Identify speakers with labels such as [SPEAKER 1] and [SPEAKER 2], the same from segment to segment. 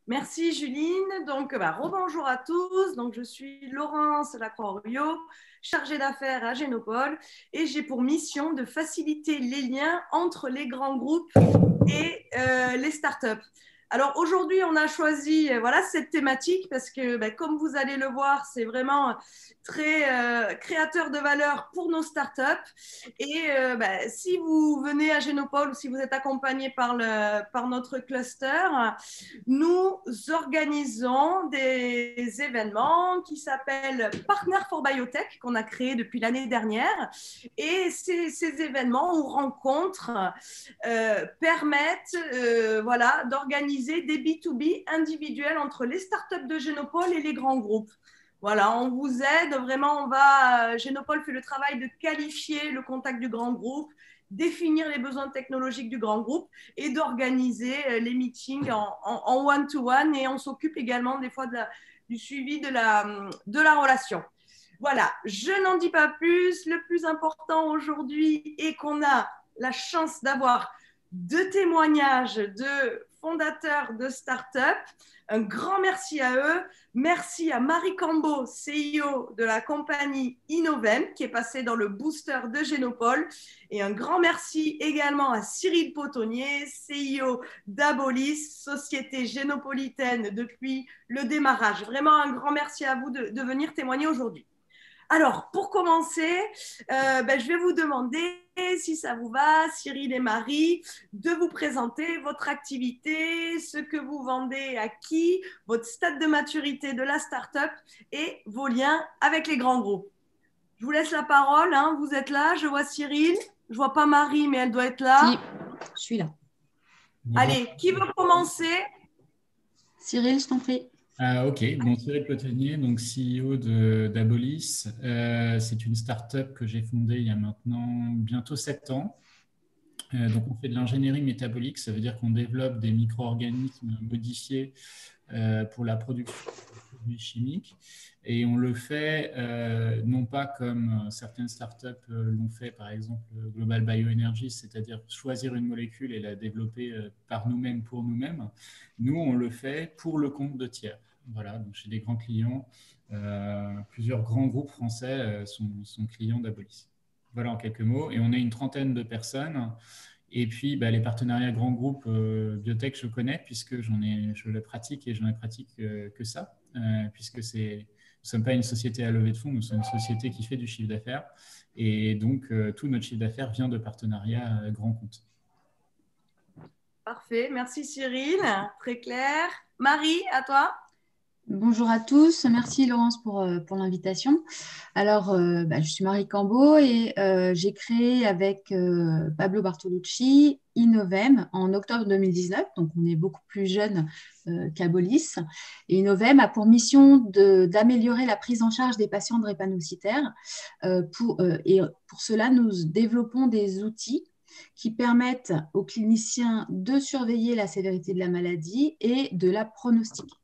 [SPEAKER 1] Merci Juline. Donc, rebonjour à tous. Donc, je suis Laurence Lacroix-Oriot, chargée d'affaires à Génopole et j'ai pour mission de faciliter les liens entre les grands groupes et les startups. Alors aujourd'hui, on a choisi cette thématique parce que, comme vous allez le voir, c'est vraiment très créateur de valeur pour nos startups. Et si vous venez à Génopole ou si vous êtes accompagné par notre cluster, nous organisons des événements qui s'appellent Partner for Biotech, qu'on a créé depuis l'année dernière. Et ces événements ou rencontres permettent d'organiser des B2B individuels entre les startups de Génopole et les grands groupes. Voilà, on vous aide, vraiment, Génopole fait le travail de qualifier le contact du grand groupe, définir les besoins technologiques du grand groupe et d'organiser les meetings en one-to-one, et on s'occupe également des fois du suivi de la relation. Voilà, je n'en dis pas plus. Le plus important aujourd'hui est qu'on a la chance d'avoir deux témoignages de fondateurs de start-up. Un grand merci à eux. Merci à Marie Cambo, CEO de la compagnie Innovem, qui est passée dans le booster de Génopole. Et un grand merci également à Cyril Potonnier, CEO d'Abolis, société génopolitaine depuis le démarrage. Vraiment un grand merci à vous de venir témoigner aujourd'hui. Alors, pour commencer, je vais vous demander, si ça vous va, Cyril et Marie, de vous présenter votre activité, ce que vous vendez à qui, votre stade de maturité de la start-up et vos liens avec les grands groupes. Je vous laisse la parole, hein, vous êtes là, je vois Cyril, je ne vois pas Marie, mais elle doit être là.
[SPEAKER 2] Si, je suis là.
[SPEAKER 1] Allez, qui veut commencer?
[SPEAKER 2] Cyril, je t'en prie.
[SPEAKER 3] Ok, bon, Cyril Potonnier, donc CEO d'Abolis. C'est une start-up que j'ai fondée il y a maintenant bientôt 7 ans. Donc, on fait de l'ingénierie métabolique, ça veut dire qu'on développe des micro-organismes modifiés pour la production de produits chimiques. Et on le fait non pas comme certaines startups l'ont fait, par exemple Global Bioenergy, c'est-à-dire choisir une molécule et la développer par nous-mêmes, pour nous-mêmes. Nous, on le fait pour le compte de tiers. Voilà, donc chez des grands clients, plusieurs grands groupes français sont clients d'Abolis. Voilà en quelques mots. Et on est une trentaine de personnes. Et puis, les partenariats grands groupes biotech, je connais puisque je le pratique et je n'en pratique que ça, puisque nous ne sommes pas une société à levée de fonds, nous sommes une société qui fait du chiffre d'affaires. Et donc, tout notre chiffre d'affaires vient de partenariats grands comptes.
[SPEAKER 1] Parfait, merci Cyril, très clair. Marie, à toi.
[SPEAKER 2] Bonjour à tous, merci Laurence pour l'invitation. Alors, je suis Marie Cambo et j'ai créé avec Pablo Bartolucci Innovem en octobre 2019, donc on est beaucoup plus jeune qu'Abolis. Et Innovem a pour mission d'améliorer la prise en charge des patients drépanocytaires. Et pour cela, nous développons des outils qui permettent aux cliniciens de surveiller la sévérité de la maladie et de la pronostiquer,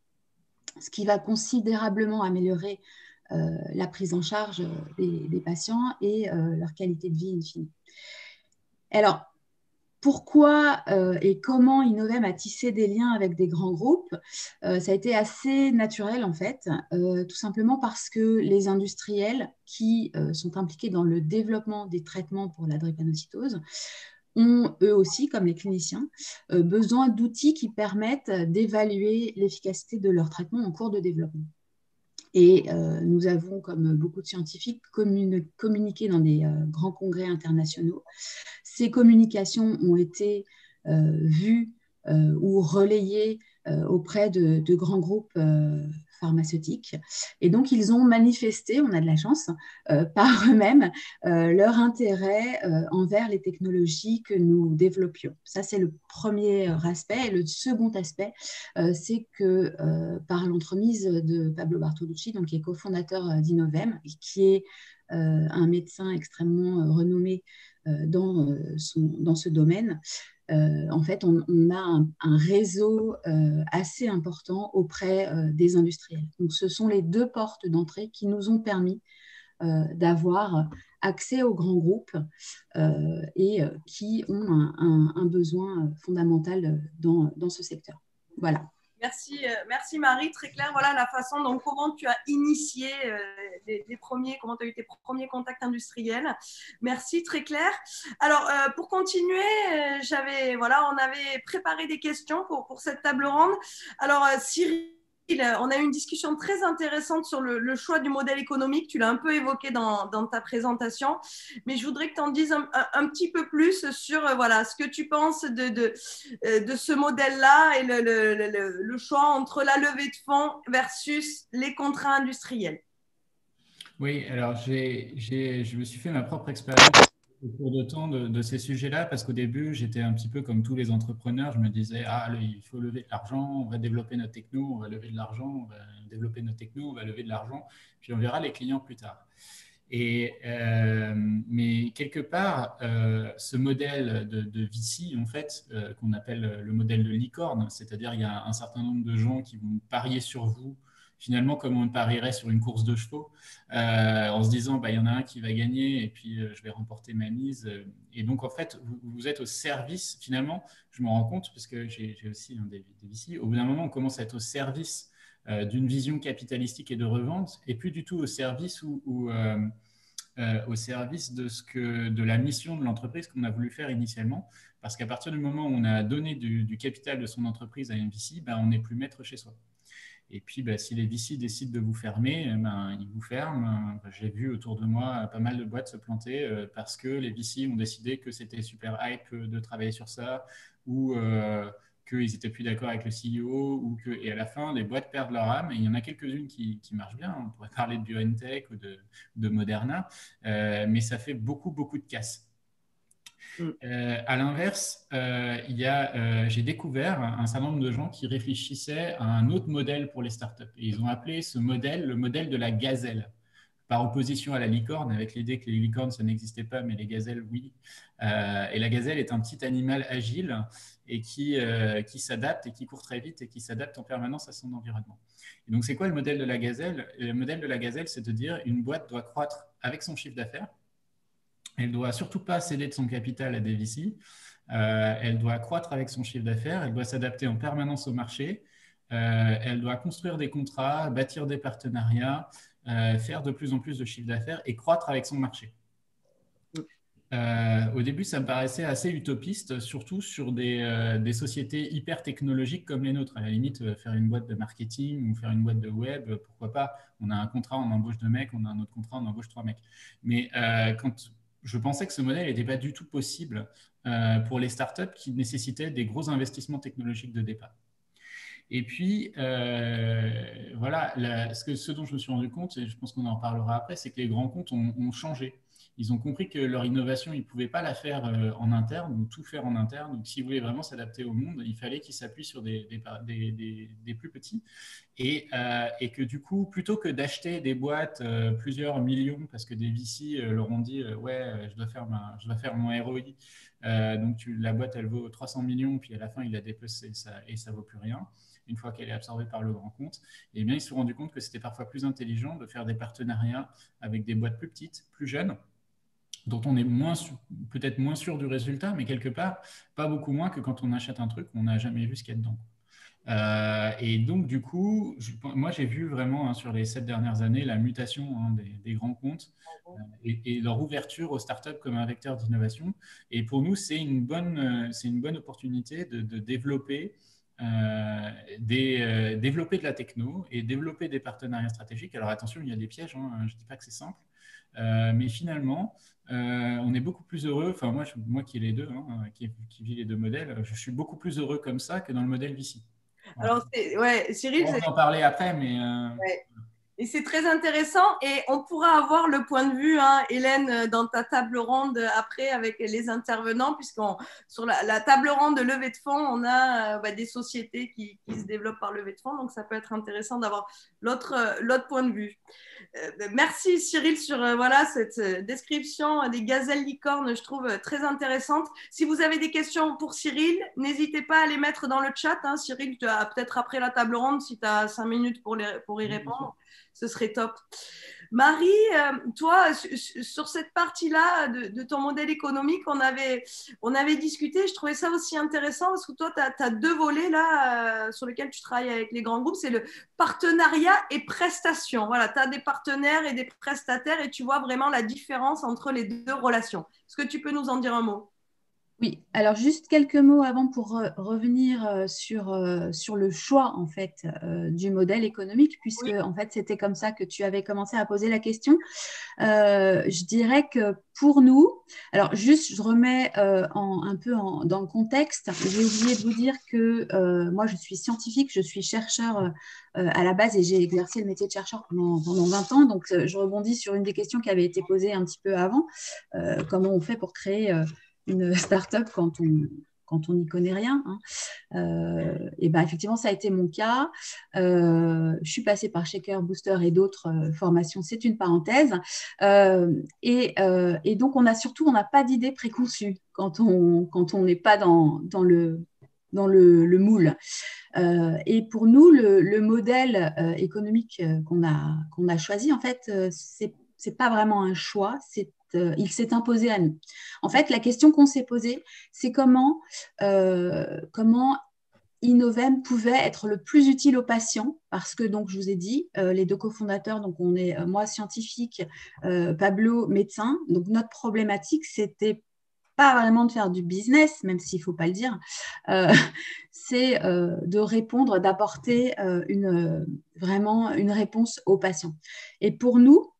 [SPEAKER 2] ce qui va considérablement améliorer la prise en charge des patients et leur qualité de vie in fine. Alors, pourquoi et comment Innovem a tissé des liens avec des grands groupes? Ça a été assez naturel en fait, tout simplement parce que les industriels qui sont impliqués dans le développement des traitements pour la drépanocytose ont eux aussi, comme les cliniciens, besoin d'outils qui permettent d'évaluer l'efficacité de leur traitement en cours de développement. Et nous avons, comme beaucoup de scientifiques, communiqué dans des grands congrès internationaux. Ces communications ont été vues ou relayées auprès de grands groupes pharmaceutiques. Et donc, ils ont manifesté, on a de la chance, par eux-mêmes, leur intérêt envers les technologies que nous développions. Ça, c'est le premier aspect. Et le second aspect, c'est que par l'entremise de Pablo Bartolucci, donc, qui est cofondateur d'Innovem, qui est un médecin extrêmement renommé dans ce domaine, en fait, on a un réseau assez important auprès des industriels. Donc, ce sont les deux portes d'entrée qui nous ont permis d'avoir accès aux grands groupes et qui ont un besoin fondamental dans ce secteur. Voilà.
[SPEAKER 1] Merci Marie, très clair. Voilà la façon dont comment tu as initié comment tu as eu tes premiers contacts industriels. Merci, très clair. Alors pour continuer, on avait préparé des questions pour cette table ronde. Alors Cyril, on a eu une discussion très intéressante sur le choix du modèle économique. Tu l'as un peu évoqué dans ta présentation, mais je voudrais que tu en dises un petit peu plus sur ce que tu penses de ce modèle-là et le choix entre la levée de fonds versus les contrats industriels.
[SPEAKER 3] Oui, alors je me suis fait ma propre expérience au cours de temps de ces sujets-là, parce qu'au début, j'étais un petit peu comme tous les entrepreneurs. Je me disais, il faut lever de l'argent, on va développer notre techno, on va lever de l'argent, on va développer notre techno, on va lever de l'argent, puis on verra les clients plus tard. Mais quelque part, ce modèle de VC, en fait, qu'on appelle le modèle de licorne, c'est-à-dire il y a un certain nombre de gens qui vont parier sur vous, finalement comme on parierait sur une course de chevaux, en se disant, il y en a un qui va gagner et puis je vais remporter ma mise. Et donc, en fait, vous êtes au service, finalement, je me rends compte, parce que j'ai aussi des VC, au bout d'un moment, on commence à être au service d'une vision capitalistique et de revente, et plus du tout au service au service de la mission de l'entreprise qu'on a voulu faire initialement, parce qu'à partir du moment où on a donné du capital de son entreprise à un VC, on n'est plus maître chez soi. Et puis, si les VC décident de vous fermer, ils vous ferment. J'ai vu autour de moi pas mal de boîtes se planter parce que les VC ont décidé que c'était super hype de travailler sur ça, ou qu'ils n'étaient plus d'accord avec le CEO, et à la fin, les boîtes perdent leur âme. Et il y en a quelques-unes qui marchent bien. On pourrait parler de BioNTech ou de Moderna, mais ça fait beaucoup, beaucoup de casse. À l'inverse, j'ai découvert un certain nombre de gens qui réfléchissaient à un autre modèle pour les startups. Et ils ont appelé ce modèle le modèle de la gazelle, par opposition à la licorne, avec l'idée que les licornes, ça n'existait pas, mais les gazelles, oui. Et la gazelle est un petit animal agile et qui s'adapte et qui court très vite et qui s'adapte en permanence à son environnement. Et donc, c'est quoi le modèle de la gazelle? Le modèle de la gazelle, c'est de dire une boîte doit croître avec son chiffre d'affaires. Elle ne doit surtout pas céder de son capital à des VC. Elle doit croître avec son chiffre d'affaires. Elle doit s'adapter en permanence au marché. Elle doit construire des contrats, bâtir des partenariats, faire de plus en plus de chiffre d'affaires et croître avec son marché. Au début, ça me paraissait assez utopiste, surtout sur des sociétés hyper technologiques comme les nôtres. À la limite, faire une boîte de marketing ou faire une boîte de web, pourquoi pas? On a un contrat, on embauche 2 mecs, on a un autre contrat, on embauche 3 mecs. Mais quand je pensais que ce modèle n'était pas du tout possible pour les startups qui nécessitaient des gros investissements technologiques de départ. Et puis, ce dont je me suis rendu compte, et je pense qu'on en reparlera après, c'est que les grands comptes ont changé. Ils ont compris que leur innovation, ils ne pouvaient pas la faire en interne ou tout faire en interne. Donc, s'ils voulaient vraiment s'adapter au monde, il fallait qu'ils s'appuient sur des plus petits. Et que du coup, plutôt que d'acheter des boîtes plusieurs millions, parce que des VC leur ont dit je dois faire mon ROI, donc la boîte, elle vaut 300 millions, puis à la fin, il la dépece et ça ne vaut plus rien. Une fois qu'elle est absorbée par le grand compte, eh bien, ils se sont rendus compte que c'était parfois plus intelligent de faire des partenariats avec des boîtes plus petites, plus jeunes, dont on est peut-être moins sûr du résultat, mais quelque part, pas beaucoup moins que quand on achète un truc, on n'a jamais vu ce qu'il y a dedans. Et donc, du coup, moi, j'ai vu vraiment sur les 7 dernières années la mutation des grands comptes et leur ouverture aux startups comme un vecteur d'innovation. Et pour nous, c'est une bonne opportunité de développer développer de la techno et développer des partenariats stratégiques. Alors attention, il y a des pièges, je ne dis pas que c'est simple, mais finalement, on est beaucoup plus heureux, enfin moi qui ai les deux, qui vis les deux modèles, je suis beaucoup plus heureux comme ça que dans le modèle VC.
[SPEAKER 1] Alors, Cyril,
[SPEAKER 3] on va en parler après, mais...
[SPEAKER 1] Et c'est très intéressant et on pourra avoir le point de vue, Hélène, dans ta table ronde après avec les intervenants, sur la table ronde de levée de fonds, on a des sociétés qui se développent par levée de fonds, donc ça peut être intéressant d'avoir l'autre point de vue. Merci Cyril sur cette description des gazelles licornes, je trouve très intéressante. Si vous avez des questions pour Cyril, n'hésitez pas à les mettre dans le chat. Cyril, tu as peut-être après la table ronde, si tu as 5 minutes pour y répondre. ce serait top. Marie, toi, sur cette partie-là de ton modèle économique, on avait discuté, je trouvais ça aussi intéressant parce que toi, tu as deux volets là sur lesquels tu travailles avec les grands groupes, c'est le partenariat et prestation. Voilà, tu as des partenaires et des prestataires et tu vois vraiment la différence entre les deux relations. Est-ce que tu peux nous en dire un mot?
[SPEAKER 2] Oui, alors juste quelques mots avant pour revenir sur le choix en fait du modèle économique, puisque
[SPEAKER 1] Oui.
[SPEAKER 2] en fait c'était comme ça que tu avais commencé à poser la question. Je dirais que pour nous, alors juste je remets un peu dans le contexte. J'ai oublié de vous dire que moi je suis scientifique, je suis chercheur à la base et j'ai exercé le métier de chercheur pendant 20 ans. Donc je rebondis sur une des questions qui avait été posée un petit peu avant. Comment on fait pour créer une start-up quand on n'y connaît rien, hein. Et ben effectivement, ça a été mon cas. Je suis passée par Shaker, Booster et d'autres formations. C'est une parenthèse. Et donc, on n'a pas d'idée préconçue quand on n'est pas dans le moule. Et pour nous, le modèle économique qu'on a choisi, en fait, c'est pas vraiment un choix, il s'est imposé à nous. En fait, la question qu'on s'est posée, c'est comment Innovem pouvait être le plus utile aux patients, parce que donc je vous ai dit, les deux cofondateurs, donc on est moi scientifique, Pablo médecin. Donc notre problématique, c'était pas vraiment de faire du business, même s'il ne faut pas le dire, c'est de répondre, d'apporter vraiment une réponse aux patients. Et pour nous,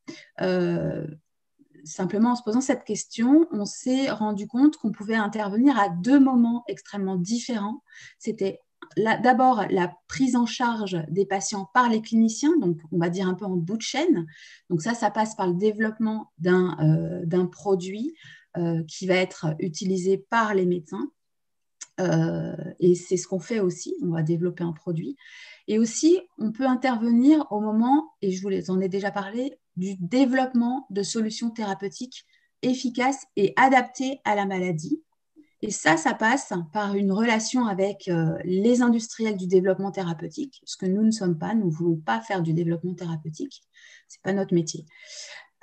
[SPEAKER 2] simplement en se posant cette question, on s'est rendu compte qu'on pouvait intervenir à deux moments extrêmement différents. C'était d'abord la prise en charge des patients par les cliniciens, donc on va dire un peu en bout de chaîne. Donc ça passe par le développement d'un produit qui va être utilisé par les médecins. Et c'est ce qu'on fait aussi, on va développer un produit. Et aussi, on peut intervenir au moment, et je vous en ai déjà parlé, du développement de solutions thérapeutiques efficaces et adaptées à la maladie. Et ça passe par une relation avec les industriels du développement thérapeutique, ce que nous ne sommes pas, nous ne voulons pas faire du développement thérapeutique, ce n'est pas notre métier.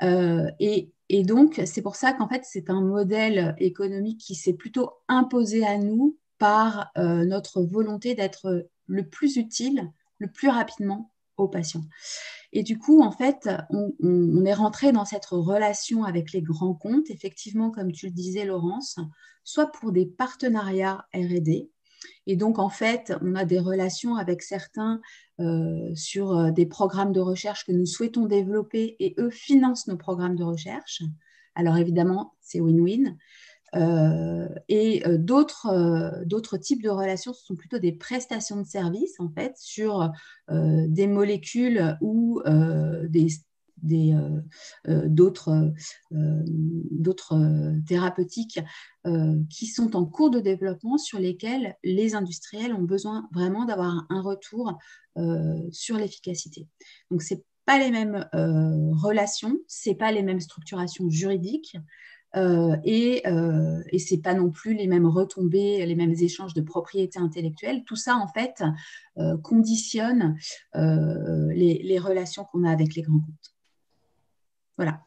[SPEAKER 2] Et donc, c'est pour ça qu'en fait, c'est un modèle économique qui s'est plutôt imposé à nous par notre volonté d'être le plus utile, le plus rapidement aux patients. Et du coup, en fait, on est rentré dans cette relation avec les grands comptes, effectivement, comme tu le disais, Laurence, soit pour des partenariats R&D. Et donc, en fait, on a des relations avec certains sur des programmes de recherche que nous souhaitons développer et eux financent nos programmes de recherche. Alors, évidemment, c'est win-win. D'autres types de relations, ce sont plutôt des prestations de services, en fait, sur des molécules ou d'autres thérapeutiques qui sont en cours de développement sur lesquelles les industriels ont besoin vraiment d'avoir un retour sur l'efficacité. Donc, ce n'est pas les mêmes relations, ce n'est pas les mêmes structurations juridiques. Et ce n'est pas non plus les mêmes retombées, les mêmes échanges de propriété intellectuelle. Tout ça, en fait, conditionne les relations qu'on a avec les grands comptes. Voilà.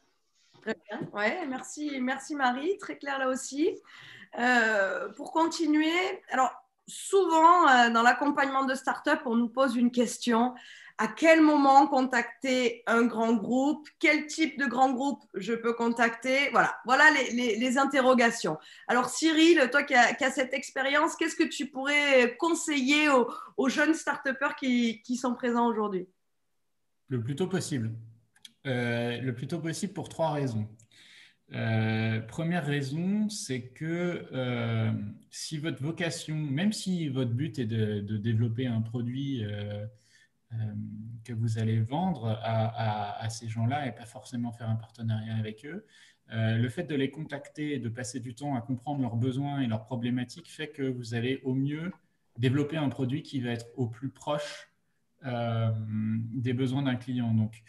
[SPEAKER 1] Très bien. Ouais, merci Marie, très clair là aussi. Pour continuer, alors souvent dans l'accompagnement de start-up, on nous pose une question. À quel moment contacter un grand groupe? Quel type de grand groupe je peux contacter? Voilà les interrogations. Alors Cyril, toi qui as cette expérience, qu'est-ce que tu pourrais conseiller aux jeunes start-upers qui sont présents aujourd'hui?
[SPEAKER 3] Le plus tôt possible. Le plus tôt possible pour trois raisons. Première raison, c'est que si votre vocation, même si votre but est de développer un produit que vous allez vendre à ces gens-là et pas forcément faire un partenariat avec eux, le fait de les contacter et de passer du temps à comprendre leurs besoins et leurs problématiques fait que vous allez au mieux développer un produit qui va être au plus proche des besoins d'un client. Donc,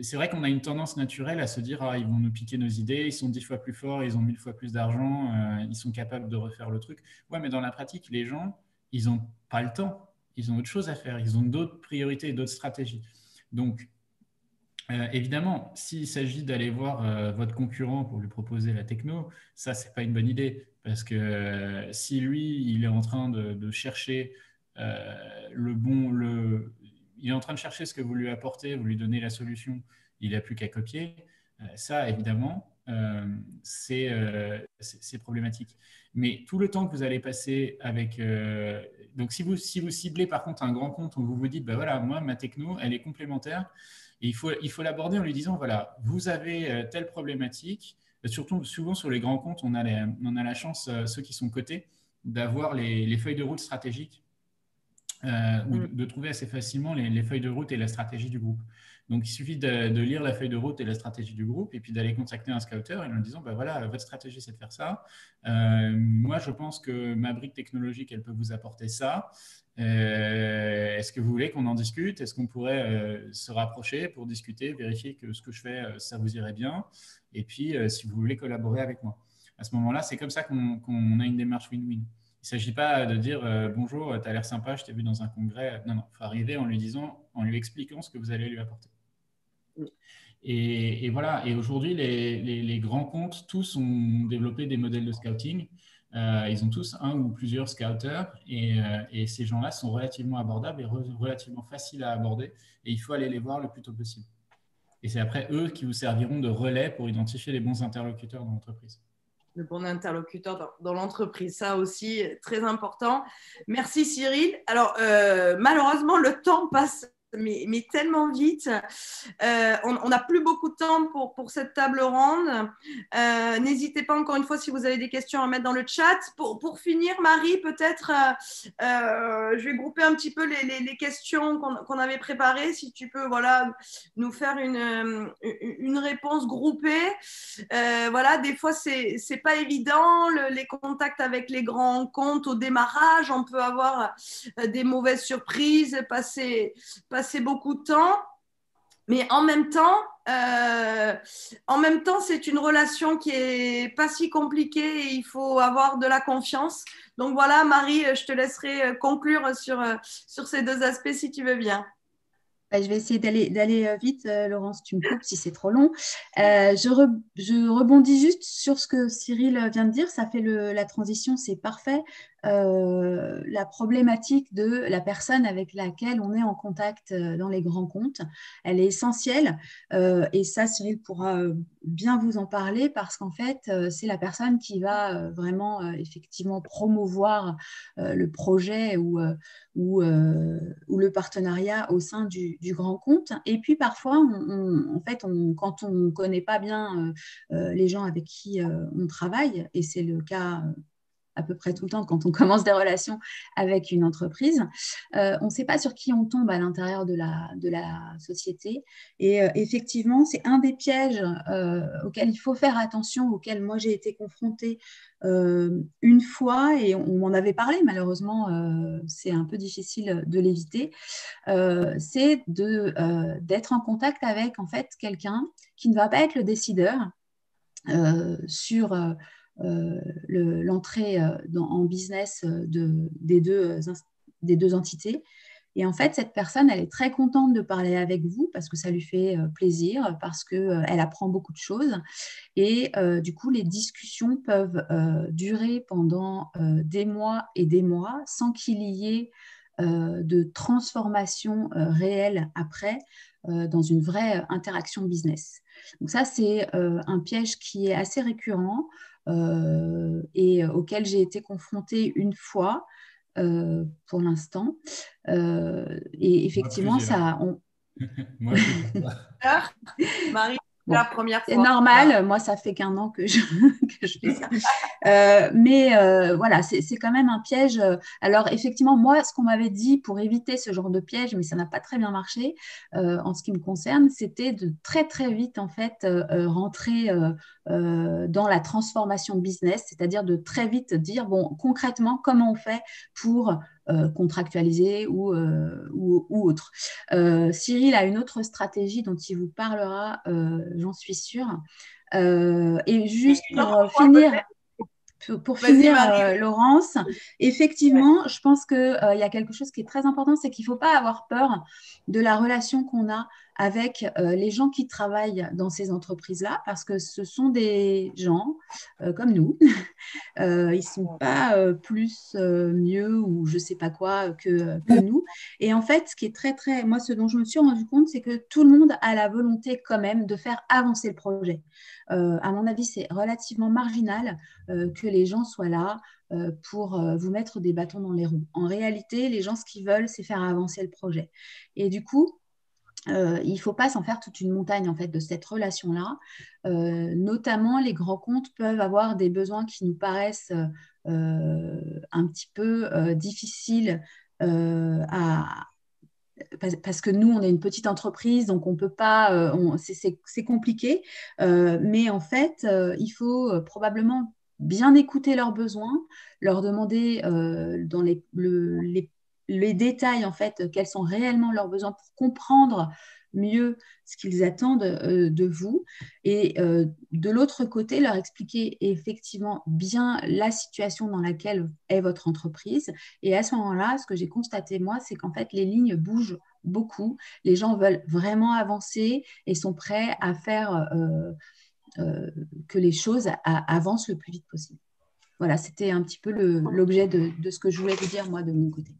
[SPEAKER 3] c'est vrai qu'on a une tendance naturelle à se dire « Ah, ils vont nous piquer nos idées, ils sont 10 fois plus forts, ils ont 1000 fois plus d'argent, ils sont capables de refaire le truc. » Ouais, mais dans la pratique, les gens, ils n'ont pas le temps. Ils ont autre chose à faire. Ils ont d'autres priorités et d'autres stratégies. Donc, Évidemment, s'il s'agit d'aller voir votre concurrent pour lui proposer la techno, ça, c'est pas une bonne idée. Parce que si lui, il est en train de chercher il est en train de chercher ce que vous lui apportez, vous lui donnez la solution, il n'a plus qu'à copier. Ça, évidemment, c'est problématique. Mais tout le temps que vous allez passer avec... donc, si vous ciblez par contre un grand compte où vous vous dites, bah voilà, moi, ma techno, elle est complémentaire, et il faut l'aborder en lui disant, voilà, vous avez telle problématique. Surtout, souvent sur les grands comptes, on a la chance, ceux qui sont cotés, d'avoir les feuilles de route stratégiques ou de trouver assez facilement les feuilles de route et la stratégie du groupe. Donc, il suffit de lire la feuille de route et la stratégie du groupe et puis d'aller contacter un scouter en lui disant, bah voilà, votre stratégie, c'est de faire ça. Moi, je pense que ma brique technologique, elle peut vous apporter ça. Est-ce que vous voulez qu'on en discute? Est-ce qu'on pourrait se rapprocher pour discuter, vérifier que ce que je fais, ça vous irait bien? Et puis, si vous voulez collaborer avec moi. À ce moment-là, c'est comme ça qu'on a une démarche win-win. Il ne s'agit pas de dire bonjour, tu as l'air sympa, je t'ai vu dans un congrès. Non, non, il faut arriver en lui disant, en lui expliquant ce que vous allez lui apporter. Et voilà. Et aujourd'hui, les grands comptes, tous ont développé des modèles de scouting. Ils ont tous un ou plusieurs scouters et ces gens-là sont relativement abordables et relativement faciles à aborder. Et il faut aller les voir le plus tôt possible. Et c'est après eux qui vous serviront de relais pour identifier les bons interlocuteurs dans l'entreprise.
[SPEAKER 1] Le bon interlocuteur dans l'entreprise, ça aussi, très important. Merci Cyril. Alors, malheureusement, le temps passe mais tellement vite. On n'a plus beaucoup de temps pour cette table ronde. N'hésitez pas, encore une fois, si vous avez des questions à mettre dans le chat. Pour finir, Marie, peut-être, je vais grouper un petit peu les questions qu'on avait préparées. Si tu peux nous faire une réponse groupée. Voilà, des fois, c'est pas évident. Les contacts avec les grands comptes au démarrage, on peut avoir des mauvaises surprises, passer beaucoup de temps, mais en même temps, c'est une relation qui est pas si compliquée et il faut avoir de la confiance. Donc voilà, Marie, je te laisserai conclure sur ces deux aspects si tu veux bien.
[SPEAKER 2] Je vais essayer d'aller vite, Laurence, tu me coupes si c'est trop long. Je rebondis juste sur ce que Cyril vient de dire, ça fait la transition, c'est parfait. La problématique de la personne avec laquelle on est en contact dans les grands comptes, elle est essentielle et ça, Cyril pourra bien vous en parler parce qu'en fait, c'est la personne qui va vraiment effectivement promouvoir le projet ou le partenariat au sein du grand compte. Et puis parfois, quand on ne connaît pas bien les gens avec qui on travaille, et c'est le cas à peu près tout le temps quand on commence des relations avec une entreprise, on ne sait pas sur qui on tombe à l'intérieur de la société. Et effectivement, c'est un des pièges auxquels il faut faire attention, auxquels moi j'ai été confrontée une fois, et on m'en avait parlé, malheureusement, c'est un peu difficile de l'éviter, c'est d'être en contact avec en fait quelqu'un qui ne va pas être le décideur sur l'entrée en business des deux entités. Et en fait, cette personne, elle est très contente de parler avec vous parce que ça lui fait plaisir, parce qu'elle apprend beaucoup de choses. Et du coup, les discussions peuvent durer pendant des mois et des mois sans qu'il y ait de transformation réelle après dans une vraie interaction business. Donc ça, c'est un piège qui est assez récurrent et auquel j'ai été confrontée une fois pour l'instant. Et effectivement, ça...
[SPEAKER 3] Moi, je ne sais pas.
[SPEAKER 1] Marie,
[SPEAKER 2] bon,
[SPEAKER 1] la première fois.
[SPEAKER 2] C'est normal, moi, ça fait qu'1 an que je fais ça. Mais voilà, c'est quand même un piège. Alors, effectivement, moi, ce qu'on m'avait dit pour éviter ce genre de piège, mais ça n'a pas très bien marché en ce qui me concerne, c'était de très, très vite, en fait, rentrer dans la transformation business, c'est-à-dire de très vite dire, bon, concrètement, comment on fait pour contractualiser ou autre. Cyril a une autre stratégie dont il vous parlera, j'en suis sûre. Et juste pour finir, Laurence, effectivement, je pense qu'il y a quelque chose qui est très important, c'est qu'il ne faut pas avoir peur de la relation qu'on a avec les gens qui travaillent dans ces entreprises-là, parce que ce sont des gens comme nous. Ils ne sont pas plus, mieux ou je ne sais pas quoi que nous. Et en fait, ce qui est moi, ce dont je me suis rendu compte, c'est que tout le monde a la volonté quand même de faire avancer le projet. À mon avis, c'est relativement marginal que les gens soient là pour vous mettre des bâtons dans les roues. En réalité, les gens, ce qu'ils veulent, c'est faire avancer le projet. Et du coup, il ne faut pas s'en faire toute une montagne en fait, de cette relation-là. Notamment, les grands comptes peuvent avoir des besoins qui nous paraissent un petit peu difficiles parce que nous, on est une petite entreprise, donc on peut pas, c'est compliqué. Mais en fait, il faut probablement bien écouter leurs besoins, leur demander dans les détails, en fait, quels sont réellement leurs besoins pour comprendre mieux ce qu'ils attendent de vous. Et de l'autre côté, leur expliquer effectivement bien la situation dans laquelle est votre entreprise. Et à ce moment-là, ce que j'ai constaté, moi, c'est qu'en fait, les lignes bougent beaucoup. Les gens veulent vraiment avancer et sont prêts à faire que les choses avancent le plus vite possible. Voilà, c'était un petit peu l'objet de ce que je voulais vous dire, moi, de mon côté.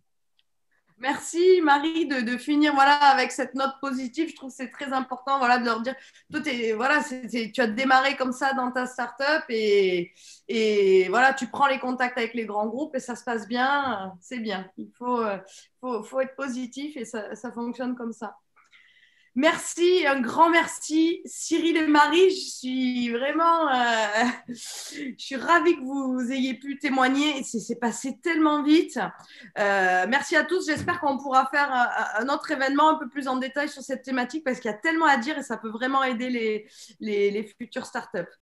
[SPEAKER 1] Merci Marie de finir voilà, avec cette note positive. Je trouve que c'est très important voilà, de leur dire, toi, voilà, tu as démarré comme ça dans ta startup et voilà, tu prends les contacts avec les grands groupes et ça se passe bien, c'est bien. Il faut être positif et ça fonctionne comme ça. Merci, un grand merci Cyril et Marie, je suis vraiment je suis ravie que vous ayez pu témoigner, c'est passé tellement vite. Merci à tous, j'espère qu'on pourra faire un autre événement un peu plus en détail sur cette thématique parce qu'il y a tellement à dire et ça peut vraiment aider les futures startups.